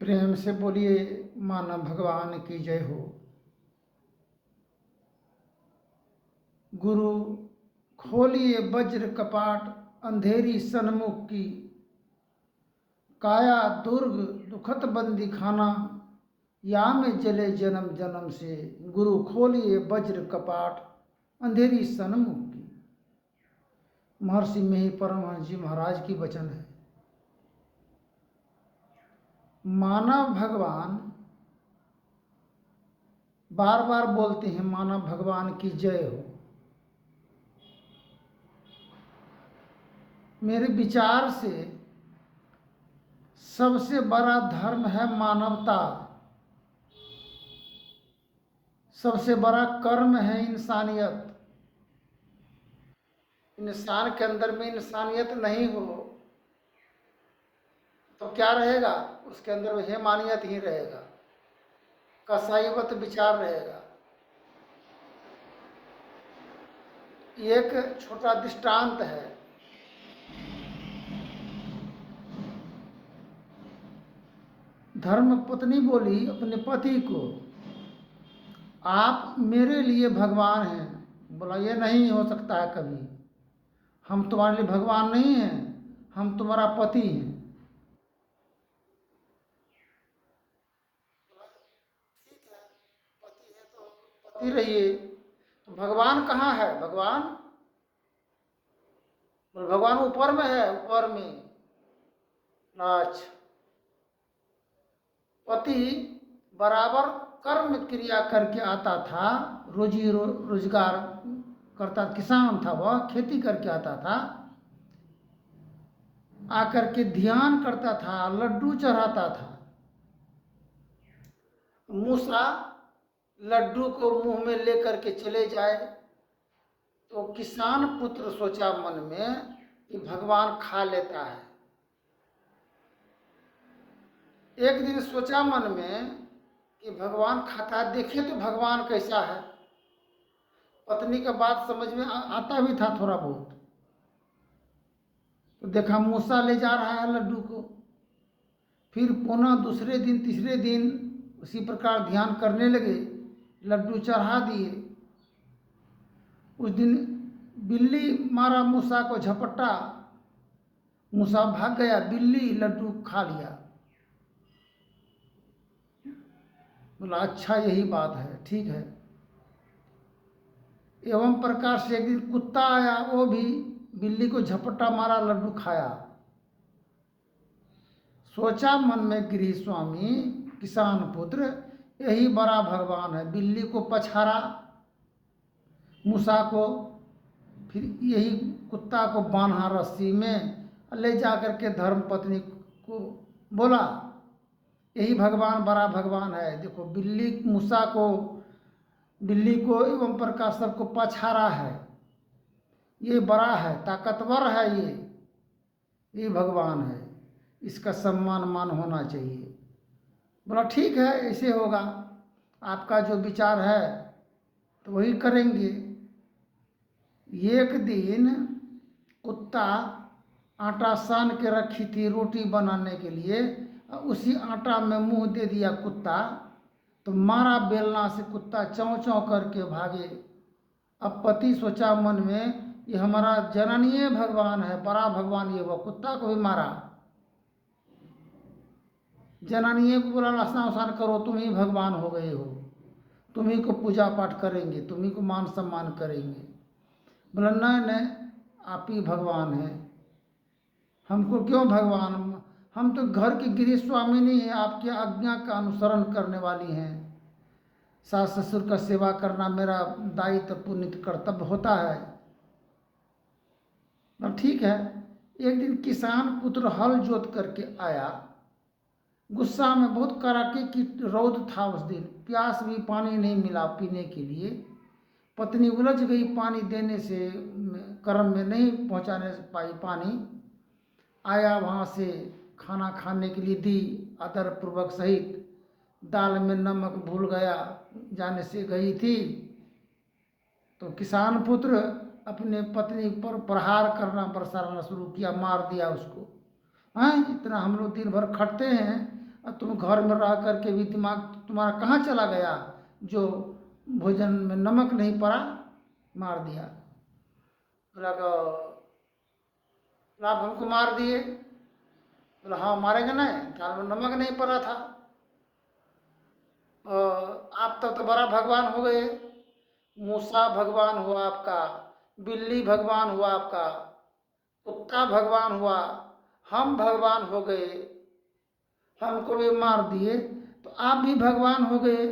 प्रेम से बोलिए मानव भगवान की जय हो। गुरु खोलिए वज्र कपाट, अंधेरी सन्मुख की काया दुर्ग दुखत बंदी खाना, या में जले जन्म जन्म से। गुरु खोलिए वज्र कपाट, अंधेरी सन्मुख की। महर्षि मेहि परमहंस जी महाराज की वचन है। मानव भगवान बार बार बोलते हैं मानव भगवान की जय हो। मेरे विचार से सबसे बड़ा धर्म है मानवता, सबसे बड़ा कर्म है इंसानियत। इंसान के अंदर में इंसानियत नहीं हो तो क्या रहेगा? उसके अंदर में हैवानियत ही रहेगा, कसाईवत विचार रहेगा। एक छोटा दृष्टांत है। धर्म पत्नी बोली अपने पति को, आप मेरे लिए भगवान हैं। बोला ये नहीं हो सकता है कभी, हम तुम्हारे लिए भगवान नहीं हैं, हम तुम्हारा पति हैं। ठीक है, पति है तो पति रहिए, तो भगवान कहाँ है? भगवान भगवान ऊपर में है, ऊपर में नाच। पति बराबर कर्म क्रिया करके आता था, रोजगार करता, किसान था, वह खेती करके आता था, आकर के ध्यान करता था, लड्डू चढ़ाता था। मूसा लड्डू को मुंह में लेकर के चले जाए तो किसान पुत्र सोचा मन में कि भगवान खा लेता है। एक दिन सोचा मन में कि भगवान खाता है, देखे तो भगवान कैसा है। पत्नी का बात समझ में आता भी था थोड़ा बहुत, तो देखा मूसा ले जा रहा है लड्डू को। फिर पुनः दूसरे दिन तीसरे दिन उसी प्रकार ध्यान करने लगे, लड्डू चढ़ा दिए। उस दिन बिल्ली मारा मूसा को झपट्टा, मूसा भाग गया, बिल्ली लड्डू खा लिया। बोला अच्छा यही बात है, ठीक है। एवं प्रकार से एक दिन कुत्ता आया, वो भी बिल्ली को झपट्टा मारा, लड्डू खाया। सोचा मन में गृह स्वामी किसान पुत्र यही बड़ा भगवान है। बिल्ली को पछाड़ा, मूसा को, फिर यही कुत्ता को बांधा रस्सी में, ले जाकर के धर्म पत्नी को बोला यही भगवान बड़ा भगवान है। देखो बिल्ली मूसा को, बिल्ली को एवं प्रकार सबको पछाड़ा है, ये बड़ा है, ताकतवर है, ये भगवान है, इसका सम्मान मान होना चाहिए। बोला ठीक है, ऐसे होगा, आपका जो विचार है तो वही करेंगे। एक दिन कुत्ता आटा सान के रखी थी रोटी बनाने के लिए, उसी आटा में मुंह दे दिया कुत्ता, तो मारा बेलना से, कुत्ता चौं चौं करके भागे। अब पति सोचा मन में ये हमारा जननीय भगवान है, बड़ा भगवान ये, वो कुत्ता को भी मारा। जननीय को बोला स्नान उसान करो, तुम ही भगवान हो गए हो, तुम ही को पूजा पाठ करेंगे, तुम ही को मान सम्मान करेंगे। बोला नहीं नहीं, आप ही भगवान हैं, हमको क्यों भगवान, हम तो घर की गृह स्वामिनी हैं, आपकी आज्ञा का अनुसरण करने वाली हैं। सास ससुर का सेवा करना मेरा दायित्व पुण्य कर्तव्य होता है। तो ठीक है। एक दिन किसान पुत्र हल जोत करके आया, गुस्सा में, बहुत कड़ाके की रौद था उस दिन, प्यास भी, पानी नहीं मिला पीने के लिए। पत्नी उलझ गई, पानी देने से कर्म में नहीं पहुंचाने से पाई पानी। आया वहाँ से खाना खाने के लिए दी आदर पूर्वक सहित, दाल में नमक भूल गया, जाने से गई थी। तो किसान पुत्र अपने पत्नी पर प्रहार करना बरसाना शुरू किया, मार दिया उसको। हाँ, इतना हम लोग दिन भर खटते हैं, और तुम घर में रह करके भी दिमाग तुम्हारा कहाँ चला गया? जो भोजन में नमक नहीं पड़ा, मार दिया। बोला आप हमको मार दिए। बोला हाँ मारेंगे नहीं, दाल में नमक नहीं पड़ा था। आप तब तो बड़ा भगवान हो गए। मूसा भगवान हुआ आपका, बिल्ली भगवान हुआ आपका, कुत्ता भगवान हुआ, हम भगवान हो गए, हमको भी मार दिए, तो आप भी भगवान हो गए।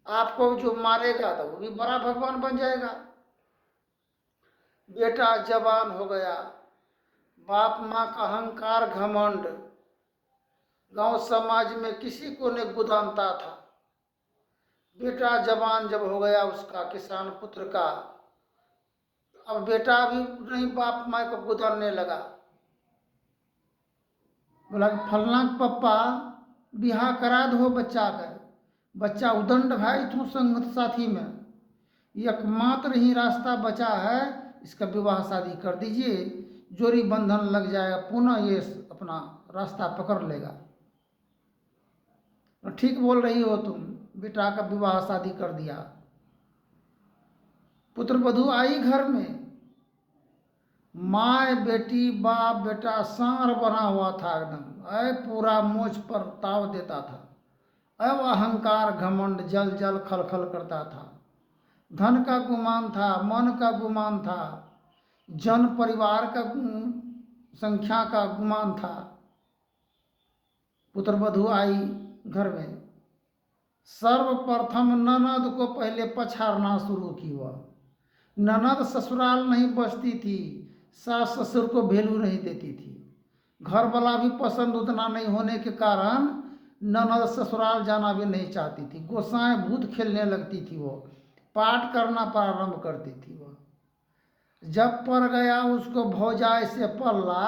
आपको जो मारेगा तो वो भी बड़ा भगवान बन जाएगा। बेटा जवान हो गया, बाप माँ का अहंकार घमंड गांव समाज में किसी को नहीं गुदानता था। बेटा जवान जब हो गया उसका, किसान पुत्र का, अब बेटा भी नहीं बाप माँ को गुदानने लगा। बोला कि फलना पप्पा बिहा करा दो बच्चा का। बच्चा उदंड भाई तू संगत साथी में, एकमात्र ही रास्ता बचा है, इसका विवाह शादी कर दीजिए, जोड़ी बंधन लग जाएगा, पुनः ये अपना रास्ता पकड़ लेगा। ठीक बोल रही हो तुम। बेटा का विवाह शादी कर दिया। पुत्र वधू आई घर में, माँ बेटी बाप बेटा सांड बना हुआ था एकदम, पूरा मोछ पर ताव देता था। अब अहंकार घमंड जल जल खल खल करता था। धन का गुमान था, मन का गुमान था, जन परिवार का संख्या का गुमान था। पुत्र वधू आई घर में, सर्वप्रथम ननद को पहले पछाड़ना शुरू किया। ननद ससुराल नहीं बसती थी, सास ससुर को वैल्यू नहीं देती थी। घर वाला भी पसंद उतना नहीं होने के कारण ननद ससुराल जाना भी नहीं चाहती थी। गोसाएं भूत खेलने लगती थी, वो पाठ करना प्रारंभ करती थी। वो जब पड़ गया उसको भौजाई से पल्ला,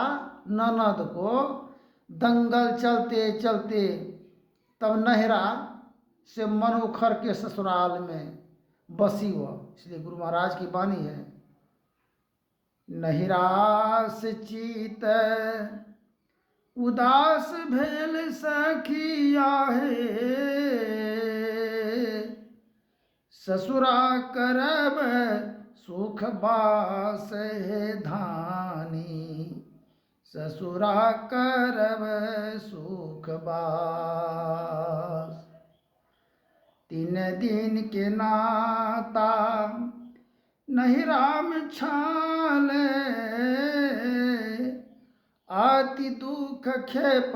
ननद को, दंगल चलते चलते तब नहरा से मन उखड़ के ससुराल में बसी वो। इसलिए गुरु महाराज की वाणी है, नहिरा से चीत उदास भेल सखिया है, ससुरा करब सुख बास है धानी, ससुरा करब सुख बास। 3 दिन के नाता नहिरा में छाले, आति दुख खेप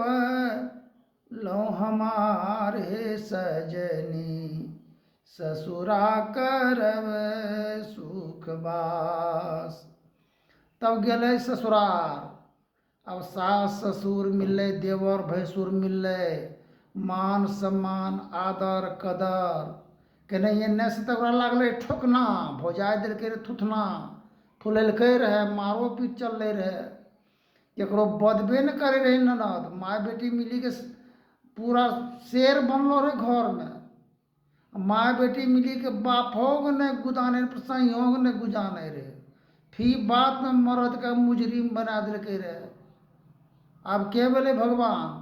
लो हमारे सजनी, ससुरा करब सुख बास। तब गए ससुराल। अब सास ससुर मिले, देवर भैंसुर मिले, मान सम्मान आदर कदर के नहीं एने से तक लागल ठोकना, भौजाई दिलके रे थुथना, फुलेलकै रहे, मारो पीट चल रहे। केकरो बदबे न करे रहे ननद, माँ बेटी मिली के पूरा शेर बनलो रहे घर में। माँ बेटी मिली के बापोग ने गुदाने, संयोग ने गुजाने रहे, फी बात में मर्द का मुजरिम बना दिलके रहे। अब के बोले भगवान?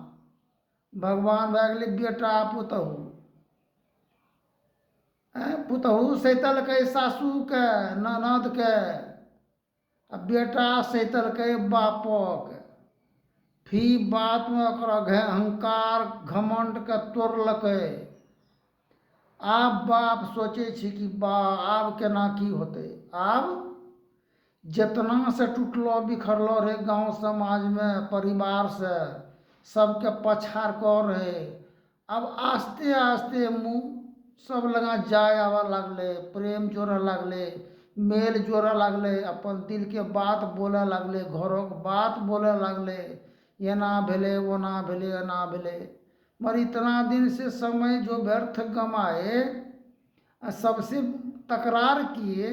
भगवान भए गेलै बेटा पुतहु। पुतहु सैतलकै सासूके ननदके, आ बेटा सैतलकै बापक। फी बात में ओकरा अहंकार घमंड के तोड़लकै। आब बाप सोचे छी कि बा आब केना की होते। आब जितना से टूटलो बिखरलो रहे गांव समाज में, परिवार से, सबके पछाड़ कर रहे, अब आस्ते आस्ते मुँह सब लगा जाय आवा लागले, प्रेम जोड़े लागले, मेल जोड़े लागले, अपन दिल के बात बोले लागले, घरों के बात बोले लागले, एना भेले ओना भेले एना भेले। मगर इतना दिन से समय जो व्यर्थ गमाए, सबसे तकरार किए,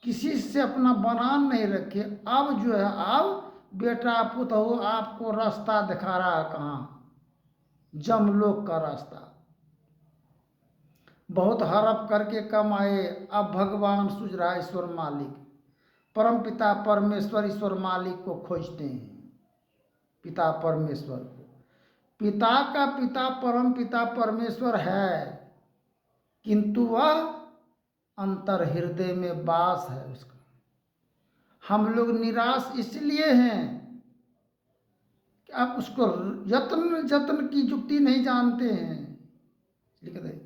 किसी से अपना बनान नहीं रखे, अब जो है अब बेटा पुतहु आपको रास्ता दिखा रहा है। कहाँ? जमलोक का रास्ता। बहुत हड़प करके कमाए, अब भगवान सूझ रहा है ईश्वर मालिक, परम पिता परमेश्वर ईश्वर मालिक को खोजते हैं, पिता परमेश्वर को। पिता का पिता परम पिता परमेश्वर है, किंतु वह अंतर हृदय में वास है उसका। हम लोग निराश इसलिए हैं कि आप उसको यत्न जत्न की युक्ति नहीं जानते हैं। लिख दे,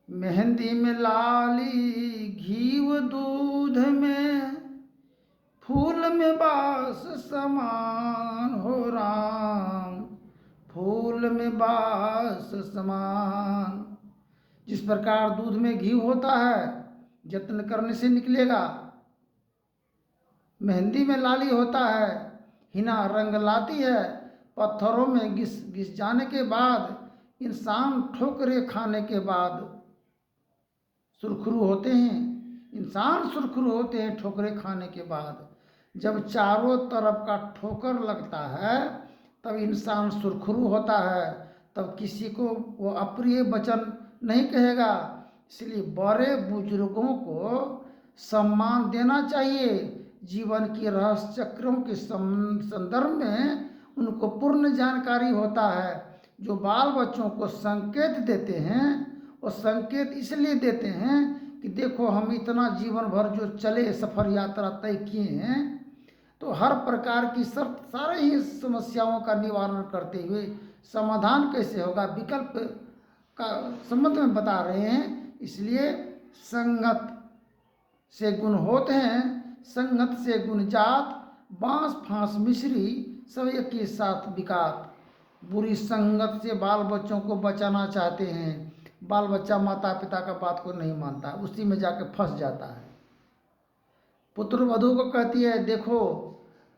मेहंदी में लाली घीव दूध में, फूल में बास समान हो राम, फूल में बास समान। जिस प्रकार दूध में घी होता है, यत्न करने से निकलेगा। मेहंदी में लाली होता है, हिना रंग लाती है। पत्थरों में घिस घिस जाने के बाद, इंसान ठोकरे खाने के बाद सुरखरू होते हैं। इंसान सुरखरू होते हैं ठोकरे खाने के बाद। जब चारों तरफ का ठोकर लगता है, तब इंसान सुरखरू होता है। तब किसी को वो अप्रिय वचन नहीं कहेगा। इसलिए बड़े बुजुर्गों को सम्मान देना चाहिए। जीवन की रहस्य चक्रों के संदर्भ में उनको पूर्ण जानकारी होता है। जो बाल बच्चों को संकेत देते हैं, वो संकेत इसलिए देते हैं कि देखो, हम इतना जीवन भर जो चले सफ़र यात्रा तय किए हैं, तो हर प्रकार की सारे ही समस्याओं का निवारण करते हुए समाधान कैसे होगा, विकल्प का संबंध में बता रहे हैं। इसलिए संगत से गुण होते हैं, संगत से गुण जात, बांस फांस मिश्री सब एक के साथ बिकात। बुरी संगत से बाल बच्चों को बचाना चाहते हैं। बाल बच्चा माता पिता का बात को नहीं मानता, उसी में जाके फंस जाता है। पुत्र वधू को कहती है, देखो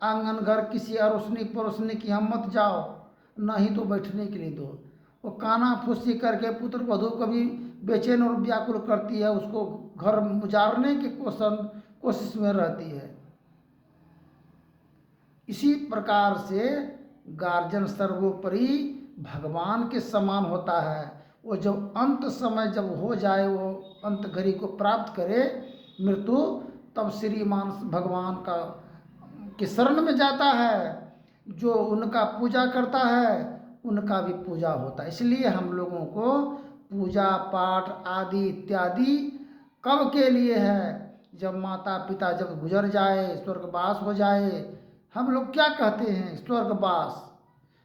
आंगन घर किसी अरोसनी परोसनी की हम मत जाओ, ना ही तो बैठने के लिए दो। वो काना फूसी करके पुत्र वधू को भी बेचैन और व्याकुल करती है, उसको घर उजाड़ने की कोशिश में रहती है। इसी प्रकार से गार्जियन सर्वोपरि भगवान के समान होता है। वो जब अंत समय जब हो जाए, वो अंत घड़ी को प्राप्त करे मृत्यु, तब श्रीमान भगवान का के शरण में जाता है। जो उनका पूजा करता है, उनका भी पूजा होता है। इसलिए हम लोगों को पूजा पाठ आदि इत्यादि कब के लिए है? जब माता पिता जब गुजर जाए, स्वर्गवास हो जाए। हम लोग क्या कहते हैं? स्वर्गवास।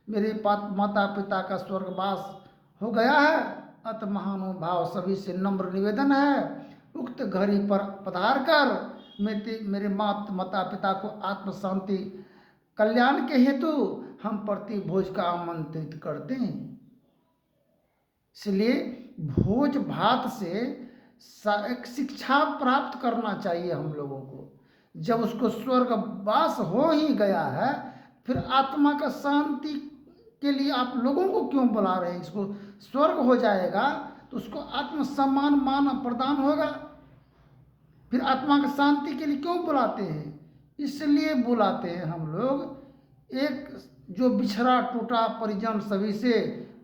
मेरे माता पिता का स्वर्गवास हो गया है, अत महानुभाव सभी से नम्र निवेदन है, उक्त घड़ी पर पधार कर मेरे माता पिता को आत्म शांति कल्याण के हेतु हम प्रति भोज का आमंत्रित करते हैं। इसलिए भोज भात से एक शिक्षा प्राप्त करना चाहिए हम लोगों को। जब उसको स्वर्गवास हो ही गया है, फिर आत्मा का शांति के लिए आप लोगों को क्यों बुला रहे हैं? इसको स्वर्ग हो जाएगा तो उसको आत्म सम्मान मान प्रदान होगा। फिर आत्मा का शांति के लिए क्यों बुलाते हैं? इसलिए बुलाते हैं हम लोग। एक जो बिछड़ा टूटा परिजन सभी से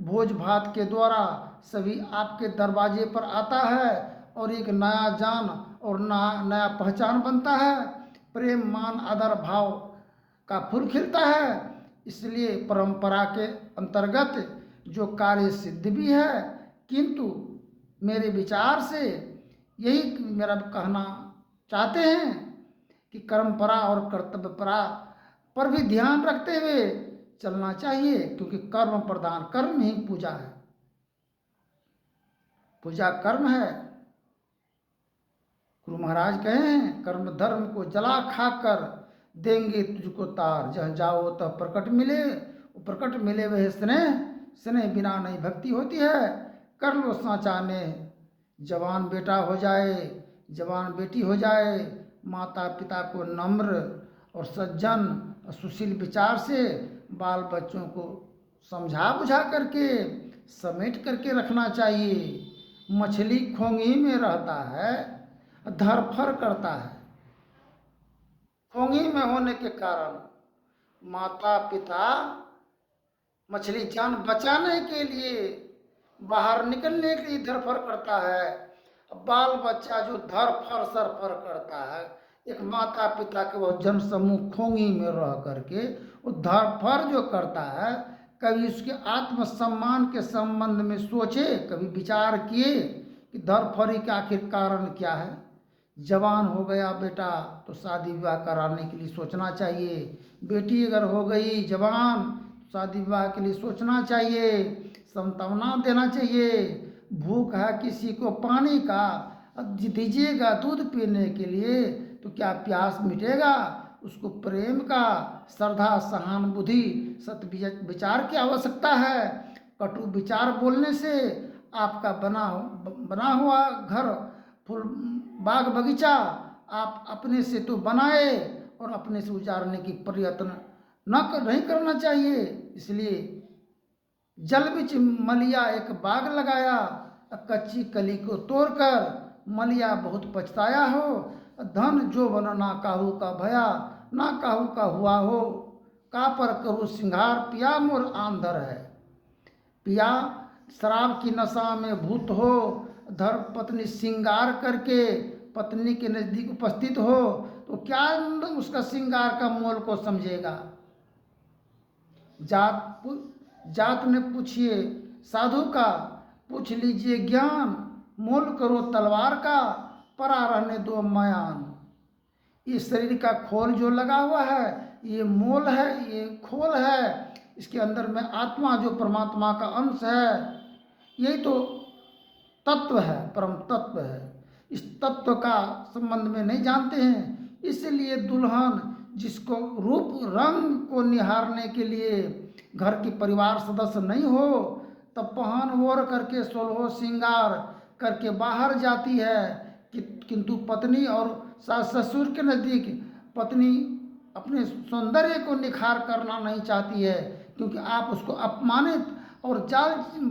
भोज भात के द्वारा सभी आपके दरवाजे पर आता है, और एक नया जान और नया पहचान बनता है। प्रेम मान आदर भाव का फूल खिलता है। इसलिए परंपरा के अंतर्गत जो कार्य सिद्ध भी है, किंतु मेरे विचार से यही मेरा कहना चाहते हैं कि कर्मपरा और कर्तव्यपरा पर भी ध्यान रखते हुए चलना चाहिए, क्योंकि कर्म प्रधान, कर्म ही पूजा है। पूजा कर्म है। गुरु महाराज कहे हैं, कर्म धर्म को जला खाकर देंगे तुझको तार, जहाँ जाओ तब प्रकट मिले। वो प्रकट मिले वह स्नेह, स्नेह बिना नहीं भक्ति होती है। कर लो साँचा ने, जवान बेटा हो जाए, जवान बेटी हो जाए, माता पिता को नम्र और सज्जन और सुशील विचार से बाल बच्चों को समझा बुझा करके समेट करके रखना चाहिए। मछली खोंगी में रहता है, धरफर करता है। खोंगी में होने के कारण माता पिता मछली जान बचाने के लिए बाहर निकलने के लिए धरफर करता है। बाल बच्चा जो धरफर सरफर करता है, एक माता पिता के वो जन समूह खोंगी में रह करके वो धरफर जो करता है, कभी उसके आत्मसम्मान के संबंध में सोचे, कभी विचार किए कि धरफड़ी का आखिर कारण क्या है। जवान हो गया बेटा तो शादी विवाह कराने के लिए सोचना चाहिए, बेटी अगर हो गई जवान तो शादी विवाह के लिए सोचना चाहिए, सांत्वना देना चाहिए। भूख है किसी को पानी का, दीजिएगा दूध पीने के लिए तो क्या प्यास मिटेगा। उसको प्रेम का, श्रद्धा, सहानुभूति, सत्य विचार की आवश्यकता है। कटु विचार बोलने से आपका बना हुआ घर, फूल बाग बगीचा आप अपने से तो बनाए और अपने से उजाड़ने की प्रयत्न नहीं करना चाहिए। इसलिए जल बिच मलिया एक बाग लगाया, कच्ची कली को तोड़कर मलिया बहुत पछताया हो। धन जो बन ना काहू का भया, ना काहू का हुआ हो। का पर करू सिंगार, पिया मोर आंधर है। पिया शराब की नशा में भूत हो, धर पत्नी श्रृंगार करके पत्नी के नज़दीक उपस्थित हो तो क्या उसका श्रृंगार का मोल को समझेगा। जात ने पूछिए साधु का, पूछ लीजिए ज्ञान, मोल करो तलवार का, परा रहने दो मयान। ये शरीर का खोल जो लगा हुआ है ये मोल है, ये खोल है। इसके अंदर में आत्मा जो परमात्मा का अंश है, यही तो तत्व है, परम तत्व है। इस तत्व का संबंध में नहीं जानते हैं, इसलिए दुल्हन जिसको रूप रंग को निहारने के लिए घर के परिवार सदस्य नहीं हो तब पहन ओढ़ करके सोलहो श्रृंगार करके बाहर जाती है। किंतु पत्नी और सास ससुर के नज़दीक पत्नी अपने सौंदर्य को निखार करना नहीं चाहती है, क्योंकि आप उसको अपमानित और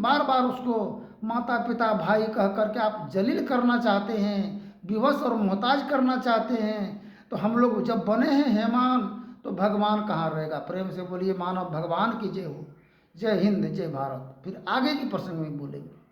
बार बार उसको माता पिता भाई कह करके आप जलील करना चाहते हैं, विवश और मोहताज करना चाहते हैं। तो हम लोग जब बने हैं हेमान तो भगवान कहाँ रहेगा। प्रेम से बोलिए मानव भगवान की जय हो। जय हिंद, जय भारत। फिर आगे की प्रसंग में बोलेंगे।